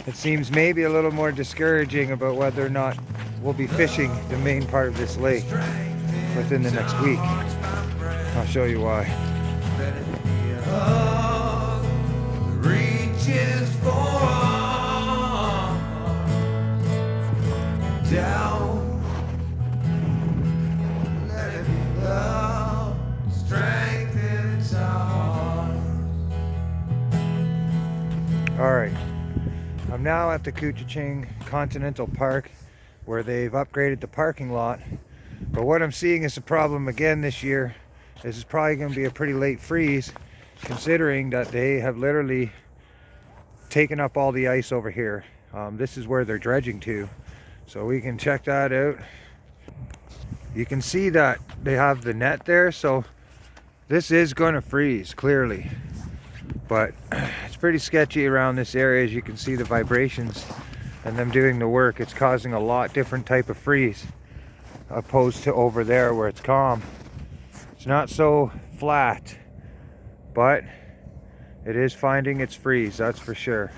it seems maybe a little more discouraging about whether or not we'll be fishing the main part of this lake within the next week. I'll show you why. Alright, I'm now at the Couchiching Continental Park where they've upgraded the parking lot. But what I'm seeing is a problem again this year. This is probably going to be a pretty late freeze, considering that they have literally taken up all the ice over here. This is where they're dredging to, so we can check that out. You can see that they have the net there, so this is going to freeze clearly, but it's pretty sketchy around this area. As you can see, the vibrations and them doing the work, it's causing a lot different type of freeze opposed to over there where it's calm. It's not so flat, but it is finding its freeze, that's for sure.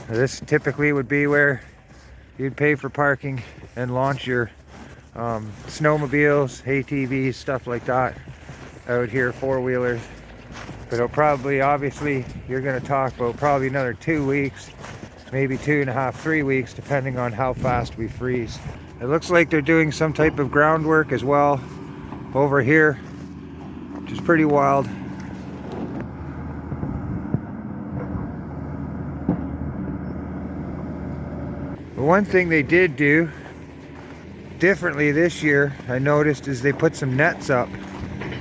Now, this typically would be where you'd pay for parking and launch your snowmobiles, ATVs, stuff like that out here, four-wheelers. But it'll probably, obviously, you're going to talk about probably another 2 weeks, maybe 2.5, 3 weeks, depending on how fast we freeze. It looks like they're doing some type of groundwork as well over here, which is pretty wild. But one thing they did do differently this year, I noticed, is they put some nets up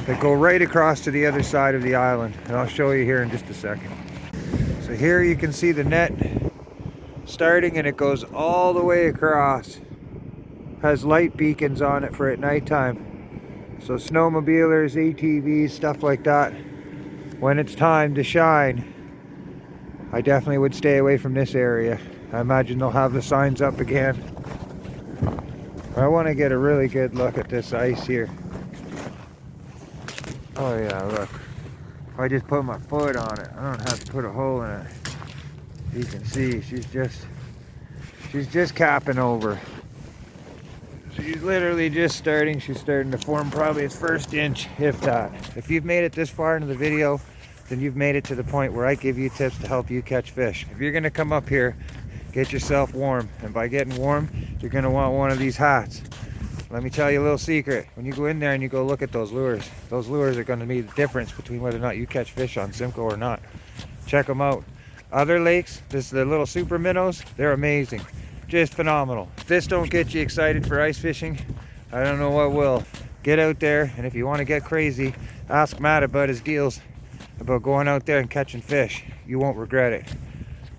that go right across to the other side of the island, and I'll show you here in just a second. So here you can see the net starting, and it goes all the way across. Has light beacons on it for at nighttime, so snowmobilers, ATVs, stuff like that, when it's time to shine, I definitely would stay away from this area. I imagine they'll have the signs up again. I want to get a really good look at this ice here. Oh yeah, look, if I just put my foot on it, I don't have to put a hole in it. You can see she's just capping over. She's literally just starting. She's starting to form probably its first inch, if that. If you've made it this far into the video, then you've made it to the point where I give you tips to help you catch fish. If you're going to come up here, get yourself warm. And by getting warm, you're going to want one of these hats. Let me tell you a little secret. When you go in there and you go look at those lures are going to be the difference between whether or not you catch fish on Simcoe or not. Check them out. Other lakes, the little super minnows, they're amazing. Just phenomenal. If this don't get you excited for ice fishing, I don't know what will. Get out there, and if you want to get crazy, ask Matt about his deals about going out there and catching fish. You won't regret it,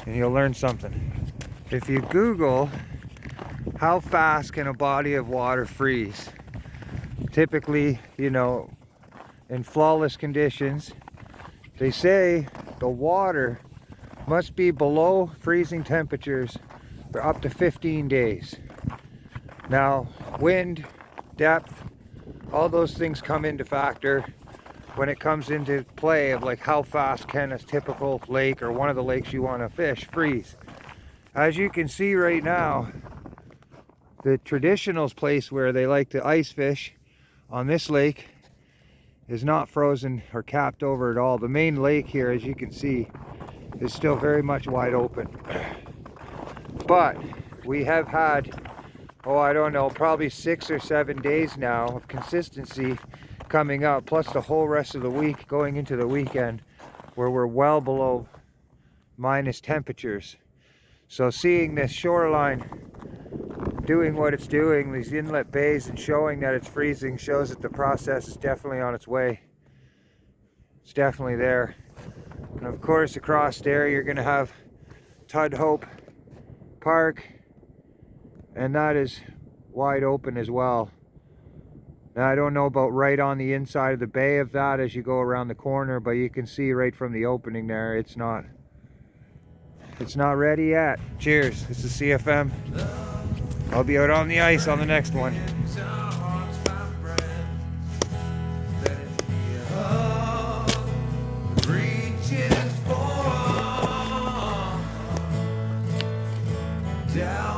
and you'll learn something. If you Google how fast can a body of water freeze, typically, you know, in flawless conditions, they say the water must be below freezing temperatures for up to 15 days. Now, wind, depth, all those things come into factor when it comes into play of like how fast can a typical lake or one of the lakes you want to fish freeze. As you can see right now, the traditional place where they like to ice fish on this lake is not frozen or capped over at all. The main lake here, as you can see, is still very much wide open. But we have had, oh, I don't know, probably 6 or 7 days now of consistency coming up, plus the whole rest of the week going into the weekend where we're well below minus temperatures. So seeing this shoreline doing what it's doing, these inlet bays, and showing that it's freezing shows that the process is definitely on its way. It's definitely there. And of course across there you're going to have Tud Hope Park, and that is wide open as well. Now I don't know about right on the inside of the bay of that as you go around the corner, but you can see right from the opening there it's not ready yet. Cheers. This is CFM. I'll be out on the ice on the next one. down.